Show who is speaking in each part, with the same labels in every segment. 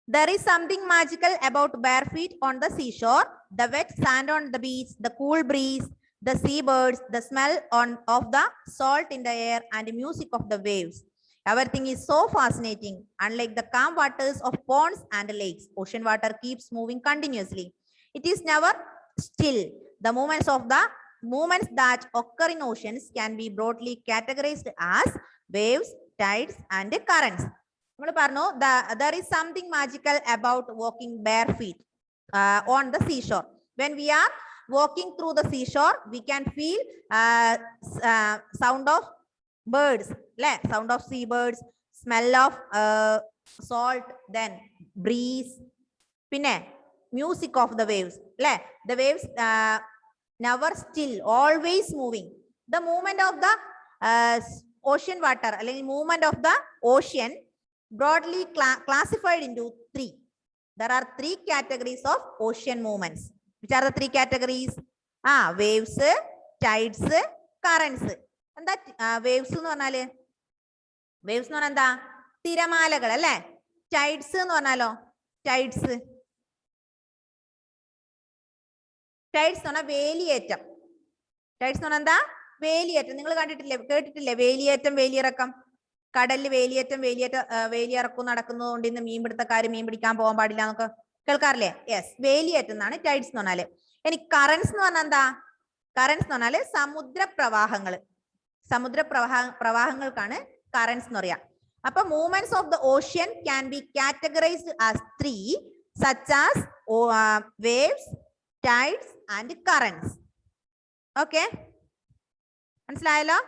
Speaker 1: There is something magical about bare feet on the seashore. The wet sand on the beach, the cool breeze, the seabirds, the smell of the salt in the air, and the music of the waves. Everything is so fascinating. Unlike the calm waters of ponds and lakes, ocean water keeps moving continuously. It is never still. The movements that occur in oceans can be broadly categorized as waves, tides, and currents. There is something magical about walking bare feet on the seashore. When we are walking through the seashore, we can feel sound of birds, sound of seabirds, smell of salt, then breeze, pinne, music of the waves. The waves never still, always moving. The movement of the ocean water, movement of the ocean broadly classified into three. There are three categories of ocean movements. Which are the three categories? Waves, tides, currents. And that waves nu parnale, waves nu parna endha? Tiramalakal alle. Tides nu parnalo, tides. Tides nu parna veliyettam. Tides nu parna endha? Veliyettam. Ningal kanditille, kettitille veliyettam, veliyirakkam. കടലിൽ വേലിയിറക്കും നടക്കുന്നതുകൊണ്ട് ഇന്ന് മീൻപിടുത്തക്കാർ മീൻ പിടിക്കാൻ പോകാൻ പാടില്ല എന്നൊക്കെ കേൾക്കാറില്ലേ? Yes, വേലിയേറ്റം എന്നാണ് tides എന്ന് പറഞ്ഞാല്. ഇനി കറൻസ് എന്ന് പറഞ്ഞാൽ എന്താ? കറൻസ് എന്ന് പറഞ്ഞാല് സമുദ്ര പ്രവാഹങ്ങൾക്കാണ് കറൻസ് എന്ന് പറയാ. അപ്പൊ movements of the ocean can be categorised as three, such as waves, tides and currents. Okay, മനസ്സിലായല്ലോ?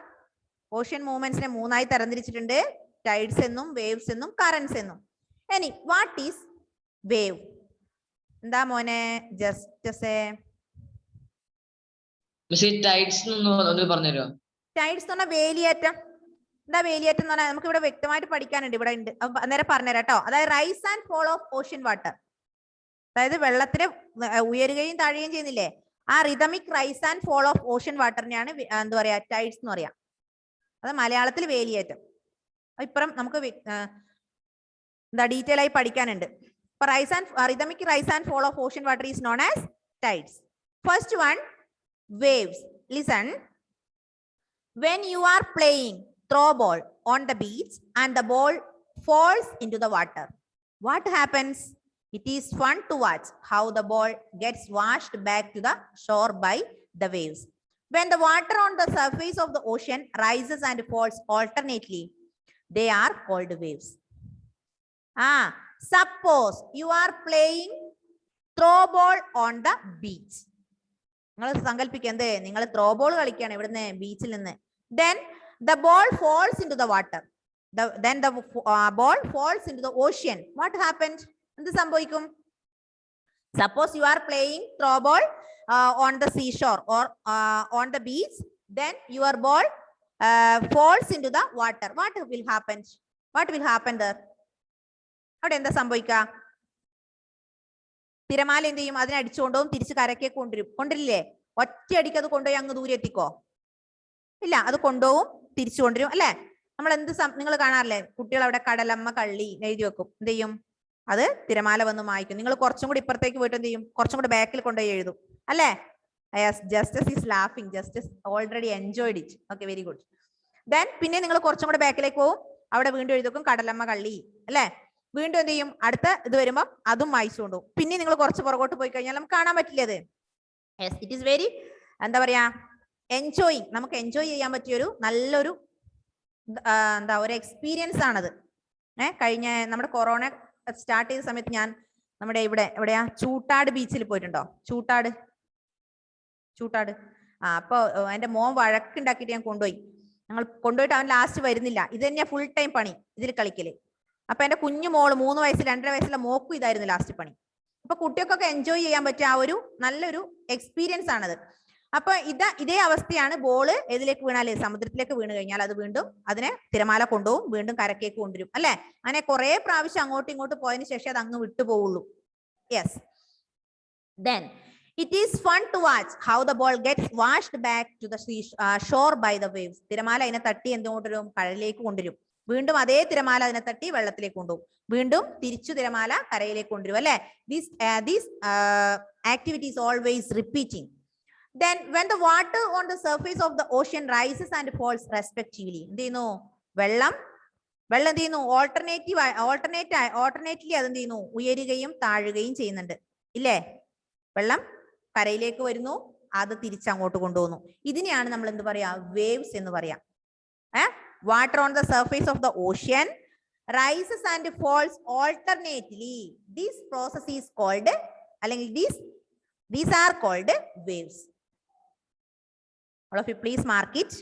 Speaker 1: ഓഷ്യൻ മൂവ്മെന്റ്സിനെ മൂന്നായി തരംതിരിച്ചിട്ടുണ്ട്: ടൈഡ്സ് എന്നും, വേവ്സ് എന്നും, കറൻസ് എന്നും. ഇനി വാട്ട് ഈസ് വേവ്? എന്താ മോനെ ജസ്റ്റസേ?
Speaker 2: ടൈഡ്സ് എന്ന്
Speaker 1: പറഞ്ഞാൽ വേലിയേറ്റം. എന്താ വേലിയേറ്റം എന്ന് പറഞ്ഞാൽ നമുക്ക് ഇവിടെ വ്യക്തമായിട്ട് പഠിക്കാനുണ്ട്, ഇവിടെ ഉണ്ട്, അന്നേരം പറഞ്ഞുതരാം കേട്ടോ. അതായത് rise and fall of ocean water. അതായത് വെള്ളത്തിന് ഉയരുകയും താഴുകയും ചെയ്യുന്നില്ലേ, ആ rhythmic rise and fall of ocean വാട്ടറിനെയാണ് എന്താ പറയാ, ടൈഡ്സ് എന്ന് പറയാം. അത് മലയാളത്തിൽ വേലിയേറ്റം. ഇപ്പുറം നമുക്ക് എന്താ ഡീറ്റെയിൽ ആയി പഠിക്കാനുണ്ട്. ഇപ്പൊ rhythmic rise and fall of ocean water is known as tides. First one, waves. Listen. When you are playing throw ball on the beach and the ball falls into the water, what happens? It is fun to watch how the ball gets washed back to the shore by the waves. When the water on the surface of the ocean rises and falls alternately, they are called waves. Suppose you are playing throw ball on the beach. നിങ്ങൾ സങ്കല്പിക്കുന്നത്, നിങ്ങൾ throw ball കളിക്കുകയാണ് ഇവിടുന്ന് ബീച്ചിൽ നിന്ന്. Then the ball falls into the water. Then the ball falls into the ocean. What happened? എന്ത് സംഭവിക്കും? Suppose you are playing throw ball on the seashore or on the beach. Then your ball falls into the water. What will happen? What will happen there? അവിടെ എന്താ സംഭവിക്കുക? തിരമാല എന്ത് ചെയ്യും? അതിനെ അടിച്ചുകൊണ്ടും തിരിച്ച് കരക്കെ കൊണ്ടിരില്ലേ? ഒറ്റയടിക്ക് അത് കൊണ്ടുപോയി അങ്ങ് ദൂരെ എത്തിക്കോ? ഇല്ല, അത് കൊണ്ടുപോകും, തിരിച്ചു കൊണ്ടുവരും, അല്ലെ? നമ്മൾ നിങ്ങൾ കാണാറില്ലേ, കുട്ടികൾ അവിടെ കടലമ്മ കള്ളി എഴുതി വെക്കും. എന്ത് ചെയ്യും? അത് തിരമാല വന്ന് മായ്ക്കും. നിങ്ങൾ കുറച്ചും കൂടി ഇപ്പുറത്തേക്ക് പോയിട്ട് എന്ത് ചെയ്യും? കുറച്ചും കൂടി ബാക്കിൽ കൊണ്ടുപോയി എഴുതും, അല്ലെ? ജസ്റ്റസ് ഈസ് ലാഫിങ്. Justus already enjoyed it. Okay, very good. Then പിന്നെ നിങ്ങൾ കുറച്ചും കൂടെ ബാക്കിലേക്ക് പോകും, അവിടെ വീണ്ടും എഴുതി വെക്കും കടലമ്മ കള്ളി, അല്ലെ? വീണ്ടും എന്ത് ചെയ്യും? അടുത്ത ഇത് വരുമ്പോൾ അതും മായ്ച്ചു കൊണ്ടുപോകും. പിന്നെ നിങ്ങൾ കുറച്ച് പുറകോട്ട് പോയി കഴിഞ്ഞാൽ നമുക്ക് കാണാൻ പറ്റില്ല അത്. യെസ്, ഇറ്റ് ഈസ് വെരി എന്താ പറയാ, എൻജോയിങ്. നമുക്ക് എൻജോയ് ചെയ്യാൻ പറ്റിയൊരു നല്ലൊരു എന്താ ഒരു എക്സ്പീരിയൻസ് ആണത്. കഴിഞ്ഞ നമ്മുടെ കൊറോണ സ്റ്റാർട്ട് ചെയ്ത സമയത്ത് ഞാൻ നമ്മുടെ എവിടെയാ ചൂട്ടാട് ബീച്ചിൽ പോയിട്ടുണ്ടോ? ചൂട്ടാട് അപ്പൊ എന്റെ മോൻ വഴക്കുണ്ടാക്കിയിട്ട് ഞാൻ കൊണ്ടുപോയി. ഞങ്ങൾ കൊണ്ടുപോയിട്ട് അവൻ ലാസ്റ്റ് വരുന്നില്ല. ഇത് തന്നെയാ ഫുൾ ടൈം പണി, ഇതിൽ കളിക്കല്. അപ്പൊ എന്റെ കുഞ്ഞു മോള് 3 വയസ്സ് 2.5 വയസ്സുള്ള മോക്കും ഇതായിരുന്നു ലാസ്റ്റ് പണി. അപ്പൊ കുട്ടികൾക്കൊക്കെ എൻജോയ് ചെയ്യാൻ പറ്റിയ ആ ഒരു നല്ലൊരു എക്സ്പീരിയൻസ് ആണത്. അപ്പൊ ഇതേ അവസ്ഥയാണ് ബോള് ഏതിലേക്ക് വീണാല്, സമുദ്രത്തിലേക്ക് വീണ് കഴിഞ്ഞാൽ അത് വീണ്ടും അതിനെ തിരമാല കൊണ്ടുപോകും, വീണ്ടും കരക്കേക്ക് കൊണ്ടുവരും, അല്ലെ? അങ്ങനെ കുറെ പ്രാവശ്യം അങ്ങോട്ടും ഇങ്ങോട്ടും പോയതിനു ശേഷം അത് അങ്ങ് വിട്ടുപോകുള്ളൂ. Yes. Then it is fun to watch how the ball gets washed back to the shore by the waves. തിരമാല അതിനെ തട്ടി എന്തുകൊണ്ടുവരും? കടലിലേക്ക് കൊണ്ടുവരും. വീണ്ടും അതേ തിരമാല അതിനെ തട്ടി വെള്ളത്തിലേക്ക് കൊണ്ടുപോകും. വീണ്ടും തിരിച്ചു തിരമാല കരയിലേക്ക് കൊണ്ടുവരും അല്ലെ. These activities always repeating. Then when the water on the surface of the ocean rises and falls respectively, എന്ത് ചെയ്യുന്നു? വെള്ളം എന്ത് ചെയ്യുന്നു? ഓൾട്ടർനേറ്റ്ലി അത് എന്ത് ചെയ്യുന്നു? ഉയരുകയും താഴുകയും ചെയ്യുന്നുണ്ട് ഇല്ലേ? വെള്ളം കരയിലേക്ക് വരുന്നു, അത് തിരിച്ചങ്ങോട്ട് കൊണ്ടുപോകുന്നു. ഇതിനെയാണ് നമ്മൾ എന്ത് പറയാ? വേവ്സ് എന്ന് പറയാം. Water on the surface of the ocean rises and falls alternately. This process is called, അല്ലെങ്കിൽ these are called waves. All of you please mark it.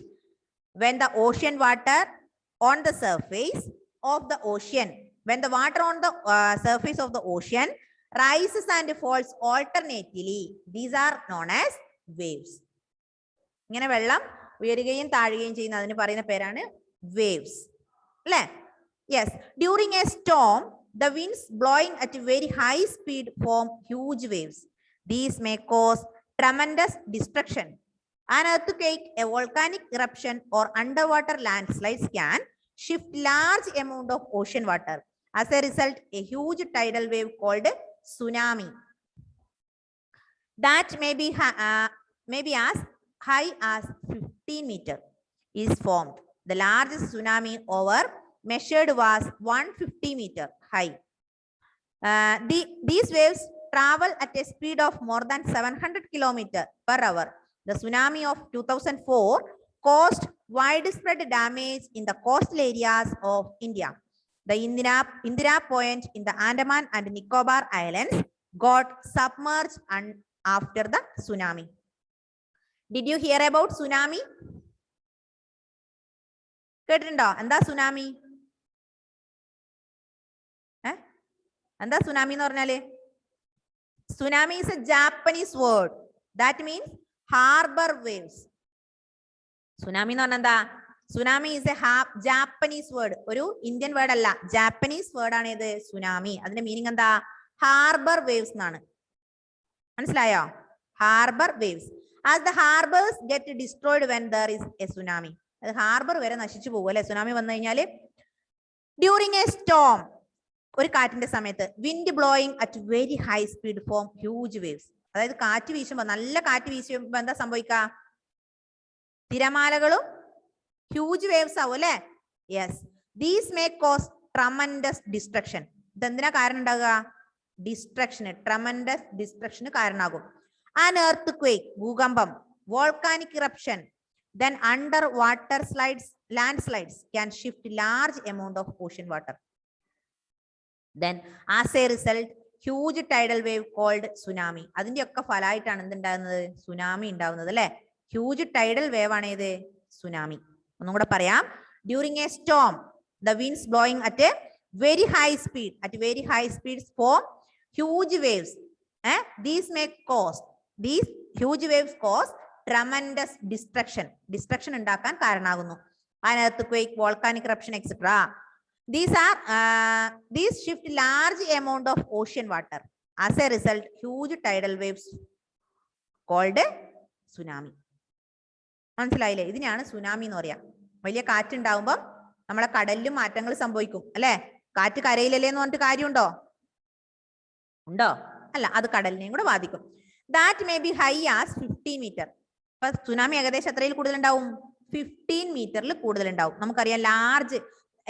Speaker 1: When the ocean water on the surface of the ocean, when the water on the surface of the ocean rises and falls alternately, these are known as waves. ഇങ്ങനെ വെള്ളം ഉയരുകയും താഴുകയും ചെയ്യുന്ന അതിന് പറയുന്ന പേരാണ് waves. Yes, during a storm, the winds blowing at a very high speed form huge waves. These may cause tremendous destruction. An earthquake, a volcanic eruption, or underwater landslides can shift large amount of ocean water. As a result, a huge tidal wave called tsunami that may be as high as 15 meters is formed. The largest tsunami ever measured was 150 meters high. These waves travel at a speed of more than 700 kilometers per hour. The tsunami of 2004 caused widespread damage in the coastal areas of India. The Indira Point in the Andaman and Nicobar Islands got submerged after the tsunami. Did you hear about tsunami? കേട്ടിട്ടുണ്ടോ? എന്താ tsunami? എന്താ tsunami എന്ന് പറഞ്ഞാല്? Tsunami is a Japanese word that means harbor waves. Tsunami എന്ന് പറഞ്ഞാൽ എന്താ? Tsunami is a Japanese word. ഒരു Indian word അല്ല, ജാപ്പനീസ് വേർഡ് ആണ് ഇത് സുനാമി. അതിന്റെ മീനിങ് എന്താ? ഹാർബർ വേവ്സ് എന്നാണ്. മനസ്സിലായോ? Harbour waves. As the harbors get destroyed when there is a tsunami. അത് ഹാർബർ വരെ നശിച്ചു പോകും അല്ലെ സുനാമി വന്നു കഴിഞ്ഞാല്. ഡ്യൂറിങ് എ സ്റ്റോം, ഒരു കാറ്റിന്റെ സമയത്ത്, wind blowing at very high speed form huge waves. അതായത് കാറ്റ് വീശുമ്പോ, നല്ല കാറ്റ് വീശുമ്പോ എന്താ സംഭവിക്കുക? തിരമാലകളും ഹ്യൂജ് വേവ്സ് ആവും അല്ലെ. Yes, these may cause tremendous destruction. ഇതെന്തിനാ കാരണം ഉണ്ടാകുക? ഡിസ്ട്രക്ഷന്, ട്രമൻഡസ് ഡിസ്ട്രക്ഷന് കാരണമാകും. ആൻ എർത്ത് ഭൂകമ്പം, volcanic eruption, then underwater landslides can shift large amount of ocean water. Then as a result, huge tidal wave called tsunami. അതിന്റെ ഒക്കെ ഫലമായിട്ടാണ് എന്തുണ്ടാകുന്നത്? സുനാമി ഉണ്ടാവുന്നത് അല്ലെ. ഹ്യൂജ് ടൈഡൽ വേവ് ആണ് ഇത് സുനാമി. ഒന്നും കൂടെ പറയാം. During a storm, the winds blowing at a very high speed form huge waves. These huge waves cause tremendous destruction ഉണ്ടാക്കാൻ കാരണമാകുന്നു. An earthquake, volcanic eruption, etc. These shift large amount of ocean water. As a result, huge tidal waves called tsunami. മനസ്സിലായില്ലേ? ഇതിനെയാണ് tsunami എന്ന് പറയാ. വലിയ കാറ്റ് ഉണ്ടാവുമ്പോ നമ്മളെ കടലിലും മാറ്റങ്ങൾ സംഭവിക്കും അല്ലെ. കാറ്റ് കരയിലല്ലേ എന്ന് പറഞ്ഞിട്ട് കാര്യമുണ്ടോ? ഉണ്ടോ? അല്ല, അത് കടലിനെയും കൂടെ ബാധിക്കും. That may be high as 15 meter. അപ്പൊ സുനാമി ഏകദേശം എത്രയിൽ കൂടുതൽ ഉണ്ടാവും? 15 മീറ്ററിൽ കൂടുതൽ ഉണ്ടാവും. നമുക്കറിയാം ലാർജ്,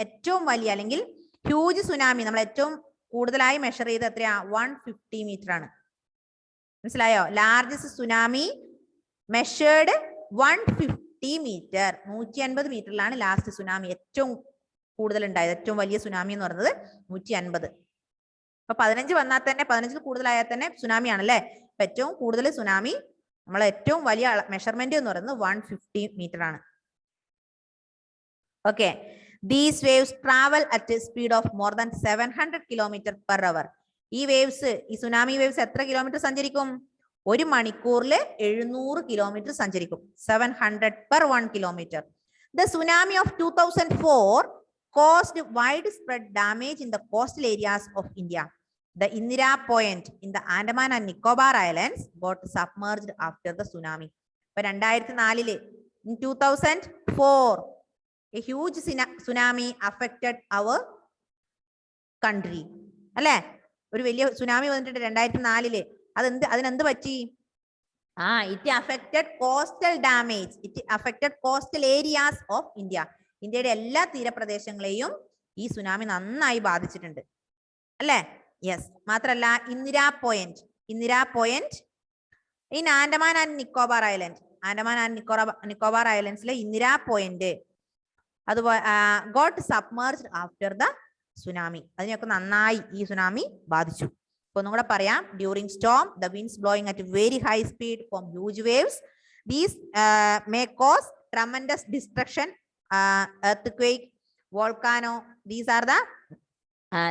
Speaker 1: ഏറ്റവും വലിയ അല്ലെങ്കിൽ ഹ്യൂജ് സുനാമി നമ്മൾ ഏറ്റവും കൂടുതലായി മെഷർ ചെയ്ത് എത്രയാ? 150 മീറ്റർ ആണ്. മനസ്സിലായോ? ലാർജസ്റ്റ് സുനാമി മെഷേർഡ് 150 മീറ്റർ, 150 മീറ്ററിലാണ് ലാസ്റ്റ് സുനാമി ഏറ്റവും കൂടുതൽ ഉണ്ടായത്. ഏറ്റവും വലിയ സുനാമി എന്ന് പറയുന്നത് 150. അപ്പൊ 15 വന്നാൽ തന്നെ, 15 കൂടുതലായാൽ തന്നെ സുനാമി ആണല്ലേ. അപ്പൊ ഏറ്റവും കൂടുതൽ സുനാമി, നമ്മളെ ഏറ്റവും വലിയ മെഷർമെന്റ് എന്ന് പറയുന്നത് 150 മീറ്റർ ആണ്. Okay, these waves travel at speed of more than 700 kilometre per hour. ഈ വേവ്സ്, ഈ സുനാമി വേവ്സ് എത്ര കിലോമീറ്റർ സഞ്ചരിക്കും? ഒരു മണിക്കൂറിൽ 700 കിലോമീറ്റർ സഞ്ചരിക്കും. 700 per 1 kilometer. The tsunami of 2004 caused widespread damage in the coastal areas of India. The Indira Point in the Andaman and Nicobar Islands got submerged after the tsunami. ഇപ്പൊ 2004 in 2004 a huge tsunami affected our country. അല്ലേ? ഒരു വലിയ tsunami വന്നിട്ടുണ്ട് 2004. അതിനെന്ത് പറ്റി? It affected coastal damage. It affected coastal areas of India. ഇന്ത്യയുടെ എല്ലാ തീരപ്രദേശങ്ങളെയും ഈ സുനാമി നന്നായി ബാധിച്ചിട്ടുണ്ട്. അല്ലേ? യെസ്. മാത്രല്ല Indira point in Andaman and Nicobar island. Andaman and Nicobar ഐലൻഡ്സിലെ ഇന്ദിരാ പോയിന്റ് അതുപോലെ got submerged after the tsunami. അതിനെയൊക്കെ നന്നായി ഈ സുനാമി ബാധിച്ചു. അപ്പൊ ഒന്നും കൂടെ പറയാം. During storm the winds blowing at very high speed form huge waves. These may cause tremendous destruction, earthquake, volcano.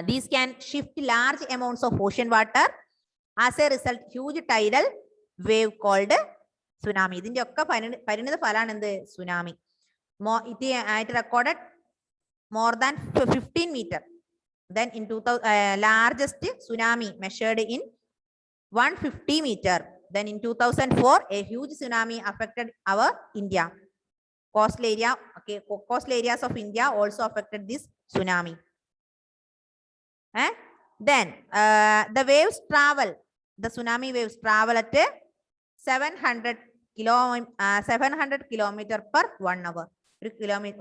Speaker 1: These can shift large amounts of ocean water. As a result, huge tidal wave called tsunami. ഇതിന്റെ ഒക്കെ പരിണിത ഫലമാണ് എന്ത്? Tsunami. It recorded more than 15 meter. Then in 2000, largest tsunami measured in 150 meter. Then in 2004, a huge tsunami affected our India. Coastal areas of India also affected this tsunami. Then the tsunami waves travel at 700 kilometer per 1 hour.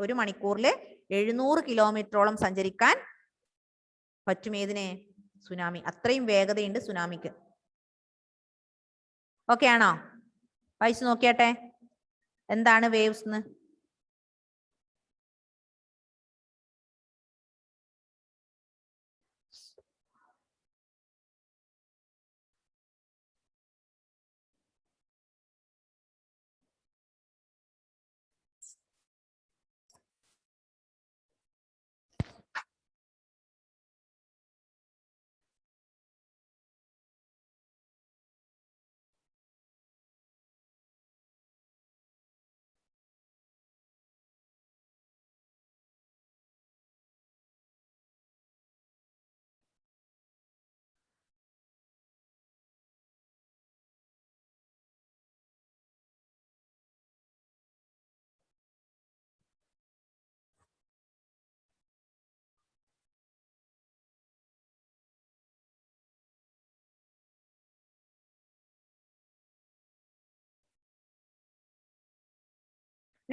Speaker 1: ഒരു മണിക്കൂറിൽ 700 കിലോമീറ്ററോളം സഞ്ചരിക്കാൻ പറ്റും. ഏതിനെ? Tsunami. അത്രയും വേഗതയുണ്ട് സുനാമിക്ക്. Okay ആണോ? വായിച്ചു നോക്കിയാട്ടെ എന്താണ് വേവ്സ് എന്ന്.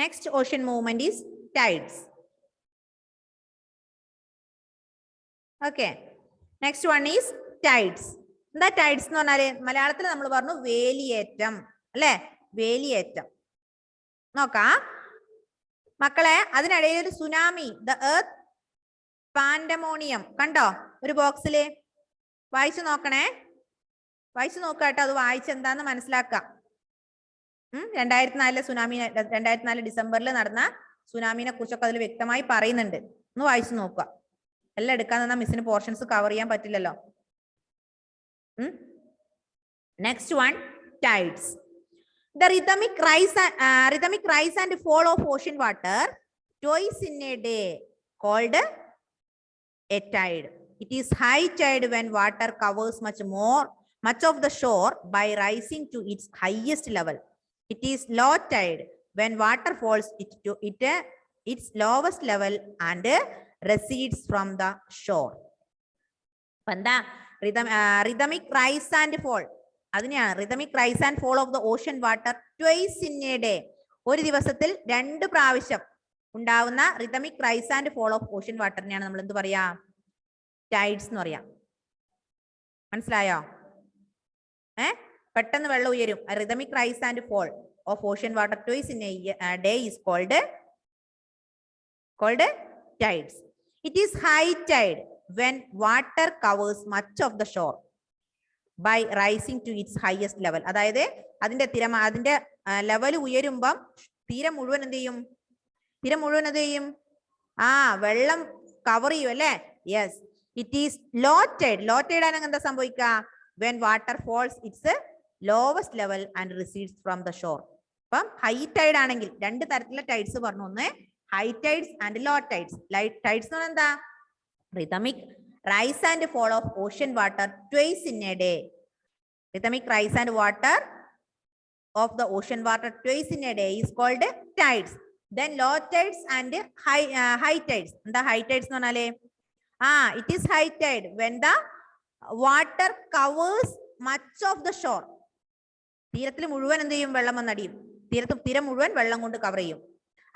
Speaker 1: Next ocean movement is tides. Okay. Next one is tides. എന്താ tides എന്ന് പറഞ്ഞാല്? മലയാളത്തിൽ നമ്മൾ പറഞ്ഞു വേലിയേറ്റം. അല്ലെ? വേലിയേറ്റം. നോക്കാം മക്കളെ. അതിനിടയിൽ ഒരു സുനാമി, ദ എർത്ത് പാൻഡമോണിയം കണ്ടോ ഒരു ബോക്സില്? വായിച്ചു നോക്കണേ. വായിച്ചു നോക്കാട്ടോ. അത് വായിച്ച് എന്താന്ന് മനസ്സിലാക്കാം. 2004 സുനാമി, 2004 ഡിസംബറിൽ നടന്ന സുനാമിനെ കുറിച്ചൊക്കെ അതിൽ വ്യക്തമായി പറയുന്നുണ്ട്. ഒന്ന് വായിച്ചു നോക്കുക. എല്ലാം എടുക്കാൻ തന്നാൽ മിസ്സിന് പോർഷൻസ് കവർ ചെയ്യാൻ പറ്റില്ലല്ലോ. Next one, tides. The rhythmic rise and fall of ocean water twice in a day called a tide. It is high tide when water covers much of the shore by rising to its highest level. It is low tide when water falls to its lowest level and recedes from the shore. Rhythmic rise and fall. അതിനെയാണ് rhythmic rise and fall of the ocean water twice in a day. ഒരു ദിവസത്തിൽ 2 പ്രാവശ്യം ഉണ്ടാവുന്ന rhythmic rise and fall of ocean waterനെയാണ് നമ്മൾ എന്ത് പറയാ? Tides എന്ന് പറയാം. മനസ്സിലായോ? പെട്ടെന്ന് വെള്ളം ഉയരും. rhythmic rise and fall of ocean water twice in a day is called tides. It is high tide when water covers much of the shore by rising to its highest level. അതായത് അതിന്റെ level ഉയരുമ്പം തീരം മുഴുവൻ എന്ത് ചെയ്യും? വെള്ളം cover ചെയ്യും അല്ലേ? Yes. It is low tide. Low tide ആണെങ്കിൽ എന്താ സംഭവിക്കുക? when water falls its lowest level and recedes from the shore. അപ്പം ഹൈ ടൈഡ് ആണെങ്കിൽ 2 തരത്തിലുള്ള ടൈഡ്സ് പറഞ്ഞു. ഒന്ന് high tides and low tides. Tides എന്ന് പറഞ്ഞാൽ എന്താ? rhythmic rise and fall of ocean water twice in a day. Rhythmic rise and water of the ocean water twice in a day is called tides. Then low tides and high tides. എന്താ high tides എന്ന് പറഞ്ഞാലേ it is high tide when the water covers much of the shore. തീരത്തിൽ മുഴുവൻ എന്ത് ചെയ്യും? വെള്ളം വന്നടിയും. തീരം മുഴുവൻ വെള്ളം കൊണ്ട് കവർ ചെയ്യും.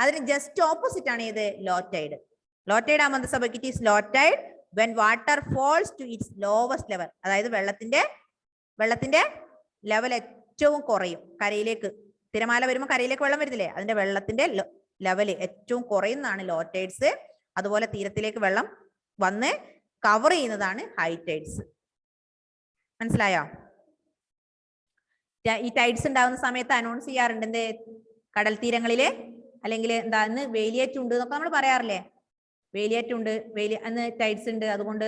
Speaker 1: അതിന് ജസ്റ്റ് ഓപ്പോസിറ്റ് ആണ് ഇത് ലോ ടൈഡ്. ലോ ടൈഡ് ആകുമ്പോൾ സംഭവിക്കും it is low tide when water falls to its lowest level. അതായത് വെള്ളത്തിന്റെ ലെവൽ ഏറ്റവും കുറയും. കരയിലേക്ക് തിരമാല വരുമ്പോൾ കരയിലേക്ക് വെള്ളം വരുന്നില്ലേ, അതിന്റെ വെള്ളത്തിന്റെ ലെവല് ഏറ്റവും കുറയുന്നതാണ് ലോ ടൈഡ്സ്. അതുപോലെ തീരത്തിലേക്ക് വെള്ളം വന്ന് കവർ ചെയ്യുന്നതാണ് ഹൈ ടൈഡ്സ്. മനസ്സിലായോ? ഈ ടൈഡ്സ് ഉണ്ടാകുന്ന സമയത്ത് അനൗൺസ് ചെയ്യാറുണ്ട് എന്ത്? കടൽ തീരങ്ങളില് അല്ലെങ്കിൽ എന്താ ഇന്ന് വേലിയേറ്റം ഉണ്ട് എന്നൊക്കെ നമ്മൾ പറയാറില്ലേ? വേലിയേറ്റം ഉണ്ട്, അന്ന് ടൈഡ്സ് ഉണ്ട്, അതുകൊണ്ട്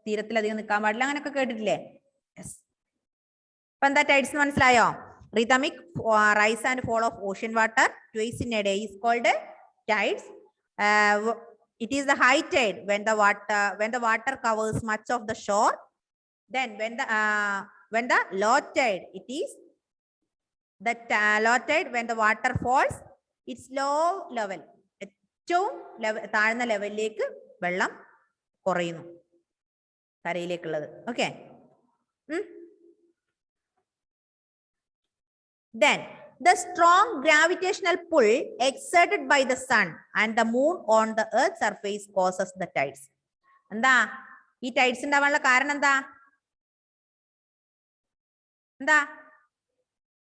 Speaker 1: തീരത്തിൽ അധികം നിൽക്കാൻ പാടില്ല, അങ്ങനെയൊക്കെ കേട്ടിട്ടില്ലേ? അപ്പൊ എന്താ ടൈഡ്സ് മനസ്സിലായോ? Rhythmic rise and fall of ocean water twice in a day is called tides. It is the high tide when the water covers much of the shore. Then when the low tide, it is the low tide when the water falls its low level. ഏറ്റവും താഴ്ന്ന ലെവലിലേക്ക് വെള്ളം കുറയുന്നു കരയിലേക്കുള്ളത്. Okay. Then the strong gravitational pull exerted by the sun and the moon on the earth's surface causes the tides. എന്താ ഈ tides ഉണ്ടാവാനുള്ള കാരണം എന്താ?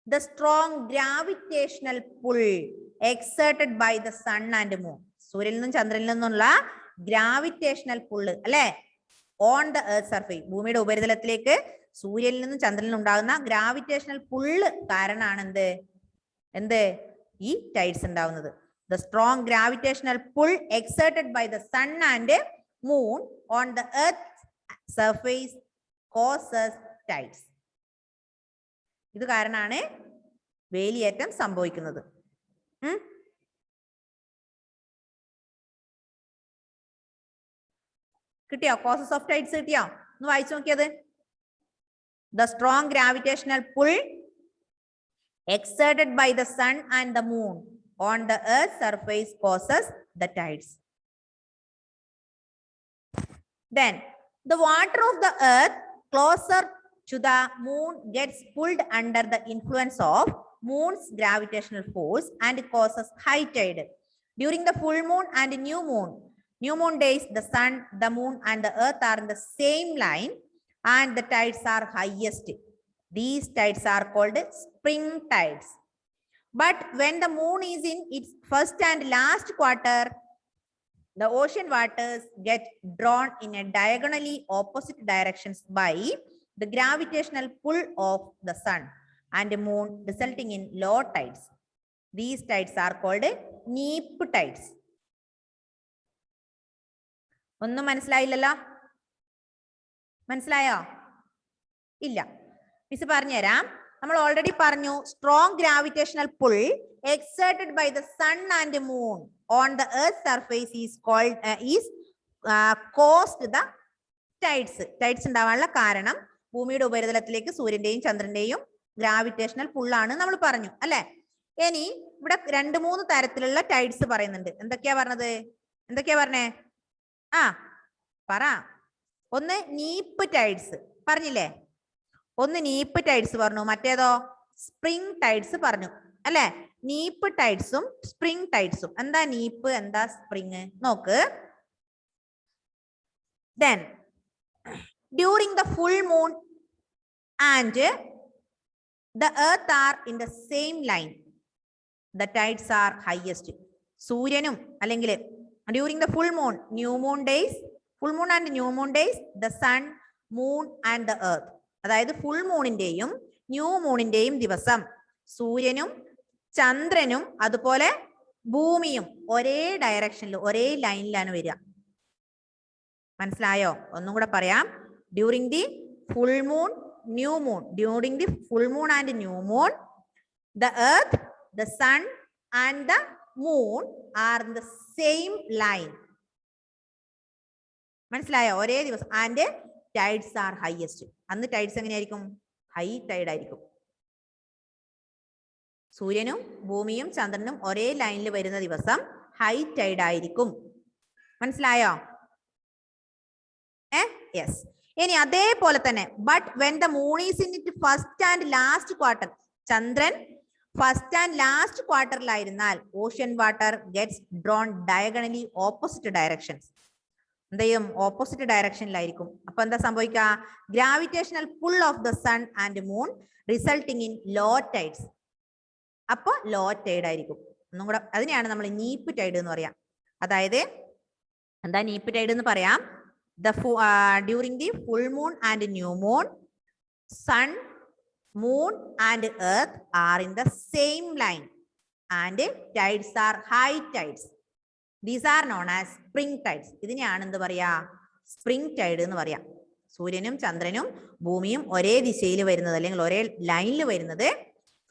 Speaker 1: The strong gravitational pull exerted by the sun and moon. സൂര്യനിൽ നിന്നും ചന്ദ്രനിൽ നിന്നുള്ള gravitational പുള്ള് അല്ലെ ഓൺ ദ എർത്ത് സർഫേസ്, ഭൂമിയുടെ ഉപരിതലത്തിലേക്ക് സൂര്യനിൽ നിന്നും ചന്ദ്രനിൽ നിന്നും ഉണ്ടാകുന്ന ഗ്രാവിറ്റേഷണൽ പുള്ള് കാരണമാണ് എന്ത് ഈ ടൈഡ്സ് ഉണ്ടാവുന്നത്. The strong gravitational pull exerted by the sun and moon on the earth's surface causes tides. ഇത് കാരണമാണ് വേലിയേറ്റം സംഭവിക്കുന്നത്. കിട്ടിയോ? കോസസ് ഓഫ് ടൈഡ്സ് കിട്ടിയോ? ഒന്ന് വായിച്ചു നോക്കിയത്. The strong gravitational pull exerted by the sun and the moon on the earth's surface causes the tides. Then the water of the earth closer to the moon gets pulled under the influence of moon's gravitational force and causes high tide. During the full moon and new moon days, the sun, the moon and the earth are in the same line and the tides are highest. These tides are called spring tides. But when the moon is in its first and last quarter, the ocean waters get drawn in a diagonally opposite directions by the gravitational pull of the sun and the moon, resulting in low tides. These tides are called neap tides. ഒന്നും മനസ്സിലായില്ലല്ലോ? മനസ്സിലായോ? ഇല്ല. Miss പറഞ്ഞുതരാം. നമ്മൾ already പറഞ്ഞു strong gravitational pull exerted by the sun and moon on the earth surface is caused the tides. Tides ഉണ്ടാവാനുള്ള കാരണം ഭൂമിയുടെ ഉപരിതലത്തിലേക്ക് സൂര്യന്റെയും ചന്ദ്രന്റെയും ഗ്രാവിറ്റേഷണൽ പുള്ളാണ് നമ്മൾ പറഞ്ഞു അല്ലെ. ഇനി ഇവിടെ 2-3 തരത്തിലുള്ള ടൈഡ്സ് പറയുന്നുണ്ട്. എന്തൊക്കെയാ പറഞ്ഞേ? പറ. ഒന്ന് നീപ്പ് ടൈഡ്സ് പറഞ്ഞില്ലേ? ഒന്ന് നീപ്പ് ടൈഡ്സ് പറഞ്ഞു. മറ്റേതോ സ്പ്രിംഗ് ടൈഡ്സ് പറഞ്ഞു അല്ലെ. നീപ്പ് ടൈഡ്സും സ്പ്രിംഗ് ടൈഡ്സും. എന്താ നീപ്പ്, എന്താ സ്പ്രിംഗ് നോക്ക്. Then during the full moon and the earth are in the same line, the tides are highest. സൂര്യനും അല്ലെങ്കിൽ during the full moon and new moon days, the sun, moon and the earth. അതായത് full മൂണിന്റെയും new മൂണിന്റെയും ദിവസം സൂര്യനും ചന്ദ്രനും അതുപോലെ ഭൂമിയും ഒരേ ഡയറക്ഷനിൽ ഒരേ ലൈനിലാണ് വരിക. മനസ്സിലായോ? ഒന്നും കൂടെ പറയാം. During the full moon, new moon. During the full moon and new moon, the earth, the sun and the moon are in the same line. മനസ്സിലായോ? ഒരേ ദിവസം. And tides are highest. അന്ന് ടൈഡ്സ് എങ്ങനെയായിരിക്കും? ഹൈ ടൈഡ് ആയിരിക്കും. സൂര്യനും ഭൂമിയും ചന്ദ്രനും ഒരേ ലൈനിൽ വരുന്ന ദിവസം ഹൈ ടൈഡ് ആയിരിക്കും. മനസ്സിലായോ? യെസ്. ഇനി അതേപോലെ തന്നെ but when the moon is in it first and last quarter, ചന്ദ്രൻ ഫസ്റ്റ് ആൻഡ് ലാസ്റ്റ് ക്വാർട്ടറിലായിരുന്നാൽ ocean water gets drawn diagonally opposite directions. എന്ത് ചെയ്യും? ഓപ്പോസിറ്റ് ഡയറക്ഷനിലായിരിക്കും. അപ്പൊ എന്താ സംഭവിക്കുക? Gravitational pull of the sun and moon resulting in low tides. അപ്പൊ low tide ആയിരിക്കും. ഒന്നും കൂടെ, അതിനെയാണ് നമ്മൾ നീപ്പ് ടൈഡ് എന്ന് പറയാം. അതായത് എന്താ നീപ്പ് ടൈഡ് എന്ന് പറയാം? During the full moon and new moon, sun, moon and earth are in the same line and tides are high tides. These are known as spring tides. ഇതിനെയാണ് എന്ത് പറയാ? Spring Tide എന്ന് പറയാം. സൂര്യനും ചന്ദ്രനും ഭൂമിയും ഒരേ ദിശയിൽ വരുന്നത് അല്ലെങ്കിൽ ഒരേ ലൈനിൽ വരുന്നത്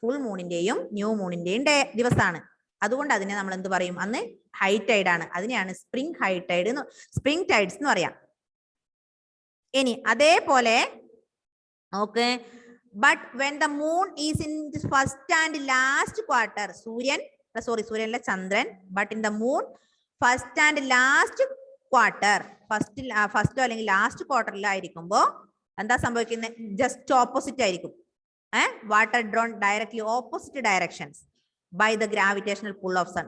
Speaker 1: ഫുൾ മൂണിന്റെയും ന്യൂ മൂണിന്റെയും ദിവസമാണ്. അതുകൊണ്ട് അതിനെ നമ്മൾ എന്ത് പറയും? അന്ന് ഹൈ ടൈഡ് ആണ്. അതിനെയാണ് spring high tide, spring tides എന്ന് പറയാം. ഇനി അതേപോലെ okay, but when the moon is in first and last quarter, സൂര്യനല്ല ചന്ദ്രൻ, but in the moon first and last quarter, ഫസ്റ്റോ അല്ലെങ്കിൽ ലാസ്റ്റ് ക്വാർട്ടറിലായിരിക്കുമ്പോ എന്താ സംഭവിക്കുന്നത്? ജസ്റ്റ് ഓപ്പോസിറ്റ് ആയിരിക്കും. Water drawn directly opposite directions by the gravitational pull of sun.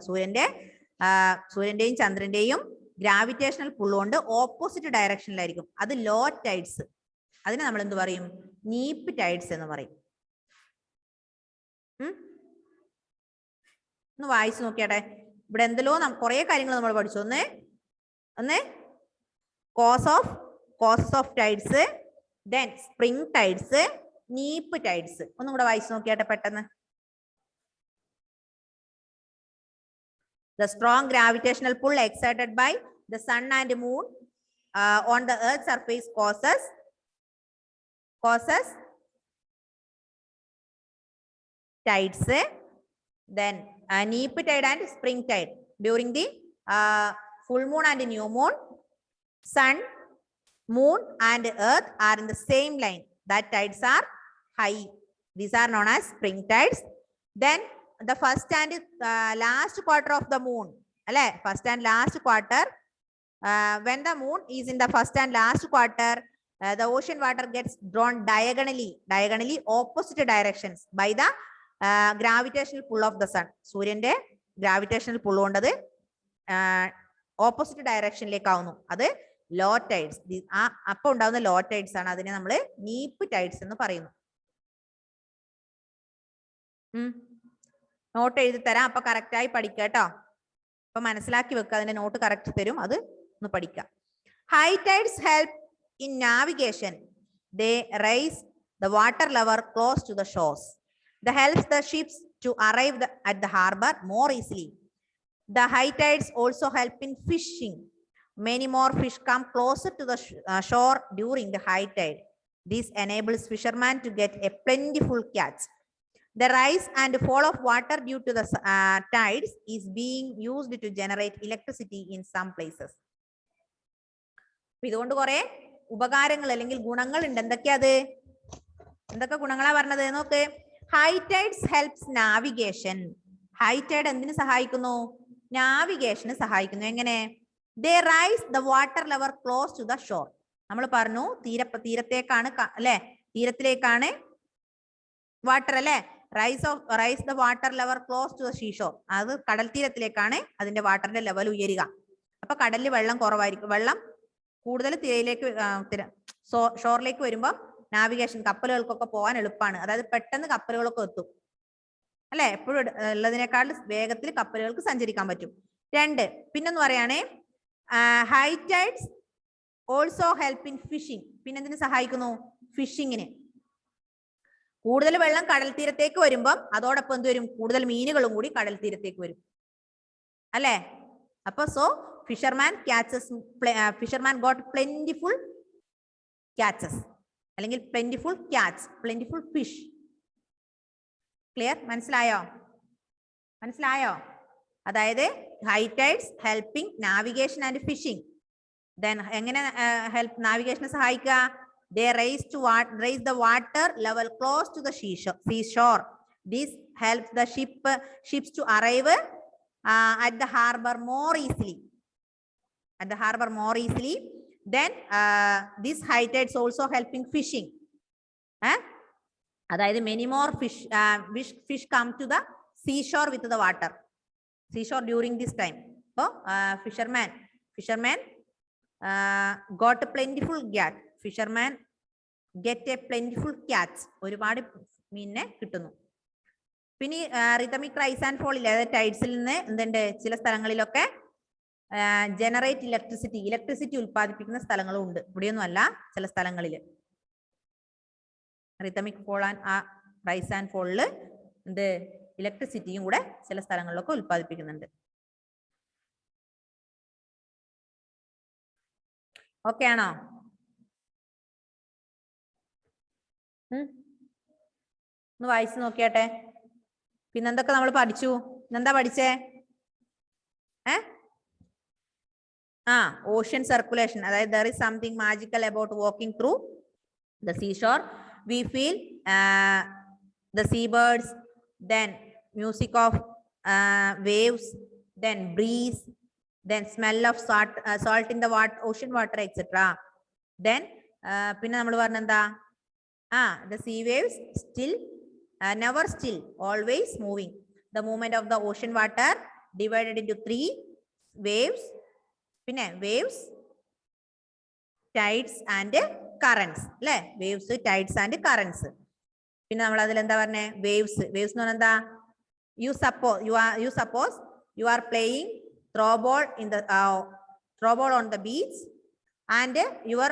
Speaker 1: സൂര്യന്റെയും ചന്ദ്രന്റെയും ഗ്രാവിറ്റേഷണൽ പുൾ കൊണ്ട് ഓപ്പോസിറ്റ് ഡയറക്ഷനിലായിരിക്കും. അത് ലോ ടൈഡ്സ്. അതിനെ നമ്മൾ എന്ത് പറയും? നീപ്പ് ടൈഡ്സ് എന്ന് പറയും. ഒന്ന് വായിച്ചു നോക്കിയാട്ടെ. ഇവിടെ എന്തെല്ലോ കുറെ കാര്യങ്ങൾ നമ്മൾ പഠിച്ചു. ഒന്ന് causes of tides, then spring tides, nape tides. ഒന്നും കൂടെ വായിച്ചു നോക്കിയാട്ടെ പെട്ടെന്ന്. The strong gravitational pull exerted by the sun and moon on the earth's surface causes tides, then neap tide and spring tide. During the full moon and new moon, sun, moon and earth are in the same line. That tides are high. These are known as spring tides. Then the first and last quarter of the moon, first and last quarter, when the moon is in the first and last quarter, the ocean water gets drawn diagonally opposite directions by the gravitational pull of the sun. സൂര്യന്റെ gravitational pull കൊണ്ടത് opposite ഡയറക്ഷനിലേക്ക് ആവുന്നു. അത് low tides. അപ്പൊ ഉണ്ടാവുന്ന law tides ആണ്. അതിനെ നമ്മൾ nape tides എന്ന് പറയുന്നു. നോട്ട് എഴുതി തരാം. അപ്പൊ കറക്റ്റായി പഠിക്കുക കേട്ടോ. അപ്പൊ മനസ്സിലാക്കി വെക്കുക. അതിന്റെ നോട്ട് കറക്റ്റ് തരും. അത് ഒന്ന് പഠിക്കുക. High tides help in navigation. They rise the water level close to the shores. The helps the ships to arrive at the harbour more easily. The high tides also help in fishing. Many more fish come closer to the shore during the high tide. This enables fishermen to get a plentiful catch. The rise and fall of water due to the tides is being used to generate electricity in some places. ഇതുകൊണ്ട് കുറെ ഉപകാരങ്ങൾ അല്ലെങ്കിൽ ഗുണങ്ങൾ ഉണ്ട്. എന്തൊക്കെ ഗുണങ്ങളാ പറഞ്ഞത് നോക്ക്. High tides helps navigation. High tide എന്തിനു സഹായിക്കുന്നു? നാവിഗേഷന് സഹായിക്കുന്നു. എങ്ങനെ? They rise the water level close to the shore. നമ്മൾ പറഞ്ഞു തീരത്തേക്കാണ് തീരത്തിലേക്കാണ് water rise the water level close to the seashore. അത് കടൽ തീരത്തിലേക്കാണ് അതിന്റെ വാട്ടറിന്റെ ലെവൽ ഉയരുക. അപ്പൊ കടലിൽ വെള്ളം കുറവായിരിക്കും. വെള്ളം കൂടുതൽ ഷോറിലേക്ക് വരുമ്പോൾ നാവിഗേഷൻ കപ്പലുകൾക്കൊക്കെ പോകാൻ എളുപ്പമാണ്. അതായത് പെട്ടെന്ന് കപ്പലുകളൊക്കെ എത്തും. എപ്പോഴും ഉള്ളതിനേക്കാൾ വേഗത്തിൽ കപ്പലുകൾക്ക് സഞ്ചരിക്കാൻ പറ്റും. 2 പിന്നെന്ന് പറയുകയാണെ high tides also help in fishing. പിന്നെ എന്തിനു സഹായിക്കുന്നു? ഫിഷിങ്ങിന്. കൂടുതൽ വെള്ളം കടൽ തീരത്തേക്ക് വരുമ്പം അതോടൊപ്പം എന്ത് വരും? കൂടുതൽ മീനുകളും കൂടി കടൽ തീരത്തേക്ക് വരും. അപ്പൊ ഫിഷർമാൻ ഗോട്ട് പ്ലെന്റിഫുൾ ക്യാച്ചസ് അല്ലെങ്കിൽ പ്ലെന്റിഫുൾ ഫിഷ്. ക്ലിയർ? മനസ്സിലായോ? അതായത് high tides helping navigation and phishing. Then എങ്ങനെ ഹെൽപ്പ് നാവിഗേഷനെ സഹായിക്കുക? They raise the water level close to the seashore. This helps the ships to arrive at the harbor more easily. Then this high tides also helping fishing. അതായത് many more fish come to the seashore with the water. Seashore during this time. So fisherman got a plentiful catch. Fisherman get a plentiful catch. ഒരുപാട് മീനിനെ കിട്ടുന്നു. പിന്നെ rhythmic rise and fall ഇല്ല, അതായത് ടൈഡ്സിൽ നിന്ന് എന്തുണ്ട് ചില സ്ഥലങ്ങളിലൊക്കെ ജനറേറ്റ് ഇലക്ട്രിസിറ്റി ഉൽപ്പാദിപ്പിക്കുന്ന സ്ഥലങ്ങളും ഉണ്ട്. ഇവിടെയൊന്നും അല്ല, ചില സ്ഥലങ്ങളിൽ rhythmic fall and rise and ഫോളില് എന്ത് ഇലക്ട്രിസിറ്റിയും കൂടെ ചില സ്ഥലങ്ങളിലൊക്കെ ഉൽപ്പാദിപ്പിക്കുന്നുണ്ട്. ഓക്കെ ആണോ? ഒന്ന് വായിച്ചു നോക്കിയാട്ടെ. പിന്നെന്തൊക്കെ നമ്മൾ പഠിച്ചു? ഇന്നെന്താ പഠിച്ചേ? Ocean circulation. അതായത് there is something magical about walking through the seashore. We feel the seabirds, then music of waves, then breeze, then smell of salt in the water, ocean water, etc. Then പിന്നെ നമ്മൾ പറഞ്ഞെന്താ? The sea waves still, never still, always moving. The movement of the ocean water divided into 3 waves. പിന്നെ waves, tides and currents. അല്ലേ? waves, tides and currents. പിന്നെ നമ്മൾ അതിൽ എന്താ പറഞ്ഞേ? waves എന്ന് പറഞ്ഞാൽ എന്താ? You suppose you are playing throw ball on the beach and your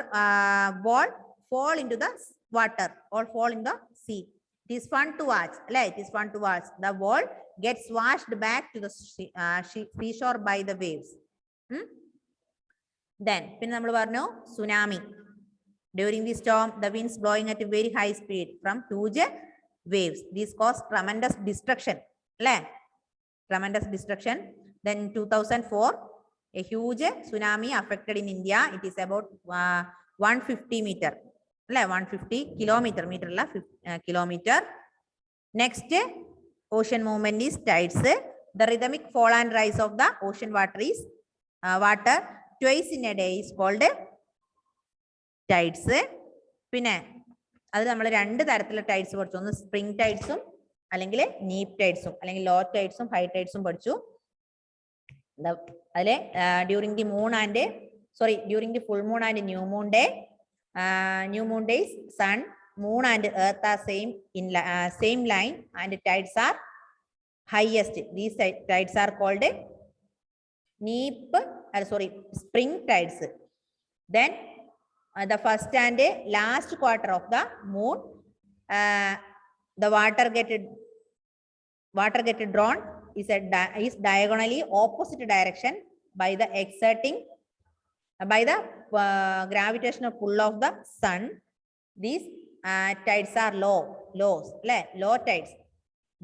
Speaker 1: ball fall into the water or fall in the sea. It is fun to watch. It is fun to watch. The ball gets washed back to the seashore by the waves. Then പിന്നെ നമ്മൾ പറഞ്ഞു tsunami. During the storm, the winds blowing at a very high speed from huge waves. This caused tremendous destruction. Tremendous destruction. Then in 2004, a huge tsunami affected in India. It is about 150 meter. 150 kilometer. Kilometer. Next ocean movement is tides. The rhythmic fall and rise of the ocean water is water twice in a day is called tides. പിന്നെ അത് നമ്മൾ 2 തരത്തിലുള്ള tides പഠിച്ചു. ഒന്ന് spring ടൈഡ്സും അല്ലെങ്കിൽ നീപ് ടൈഡ്സും അല്ലെങ്കിൽ law ടൈഡ്സും high ടൈഡ്സും പഠിച്ചു. അതിലെ during the full moon and new moon day. New moon days, sun, moon and earth are same line and tides are highest. These tides are called spring tides. Then the first and last quarter of the moon, the water get drawn is diagonally opposite direction by the gravitational pull of the sun. These tides are low tides.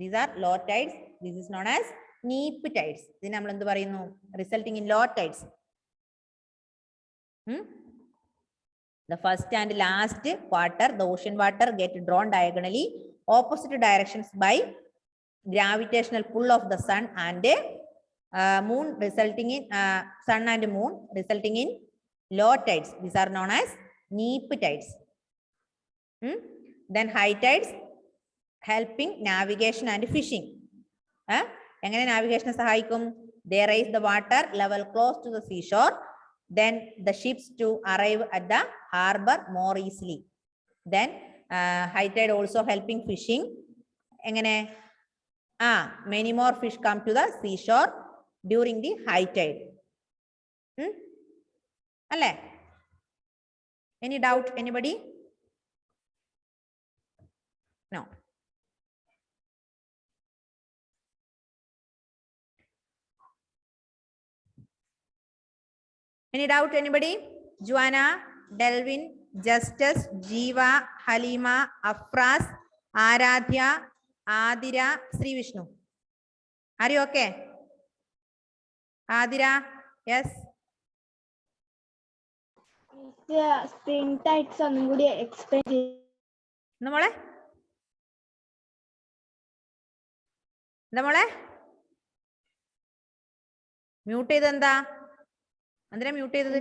Speaker 1: These are low tides. This is known as neap tides. This നമ്മൾ എന്ത് പറയുന്നു? Resulting in low tides. The first and last quarter, the ocean water get drawn diagonally opposite directions by gravitational pull of the sun and moon, resulting in sun and moon, resulting in low tides. These are known as neap tides. Then high tides helping navigation and fishing. എങ്ങനെ നാവിഗേഷനെ സഹായിക്കും? They raise the water level close to the seashore. Then the ships to arrive at the harbor more easily. Then high tide also helping fishing. എങ്ങനെ? Many more fish come to the seashore during the high tide. അല്ലേ? Any doubt? Anybody? No. Any doubt? Anybody? Juana, Delvin, Justice, Jeeva, Halima, Afras, Aradhya, Adira, Sri Vishnu. Are you okay? Adira, yes.
Speaker 3: Spring tides ഒന്നും കൂടി explain
Speaker 1: നമ്മളെ എന്താ മോളെ mute ചെയ്ത് എന്താ എന്തിനാ mute ചെയ്തത്?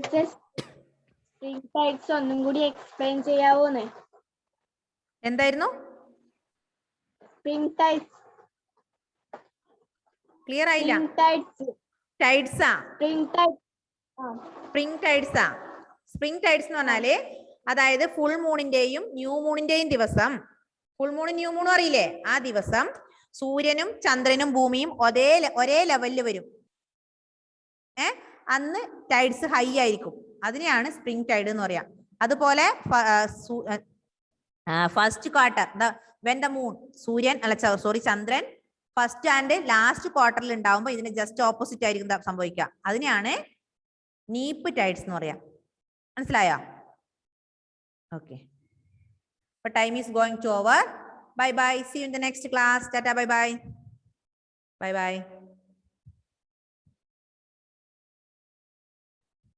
Speaker 3: സ്പ്രിംഗ് ടൈഡ്സ് ഒന്നും കൂടി എക്സ്പ്ലെയിൻ ചെയ്യാവോന്ന്?
Speaker 1: എന്തായിരുന്നു?
Speaker 3: Spring tides.
Speaker 1: ക്ലിയർ ആയില്ല. ടൈഡ്സാ സ്പ്രിംഗ് ടൈഡ്സാ. സ്പ്രിംഗ് ടൈഡ്സ് എന്ന് പറഞ്ഞാല് അതായത് ഫുൾ മൂണിന്റെയും ന്യൂ മൂണിന്റെയും ദിവസം, ഫുൾ മൂണും ന്യൂ മൂണും അറിയില്ലേ, ആ ദിവസം സൂര്യനും ചന്ദ്രനും ഭൂമിയും ഒരേ ലെവലിൽ വരും. അന്ന് ടൈഡ്സ് ഹൈ ആയിരിക്കും. അതിനെയാണ് സ്പ്രിംഗ് ടൈഡ് എന്ന് പറയാം. അതുപോലെ first quarter when the moon, സൂര്യൻ അല്ല sorry Chandran first and last ക്വാർട്ടറിൽ ഉണ്ടാവുമ്പോൾ ഇതിന് ജസ്റ്റ് ഓപ്പോസിറ്റ് ആയിരിക്കും സംഭവിക്കുക. അതിനെയാണ് നീപ്പ് ടൈഡ്സ് എന്ന് പറയാം. മനസ്സിലായോ? ഓക്കെ, അപ്പോൾ time is going to over. Bye bye, see you in the next class. Tata, bye bye, bye by.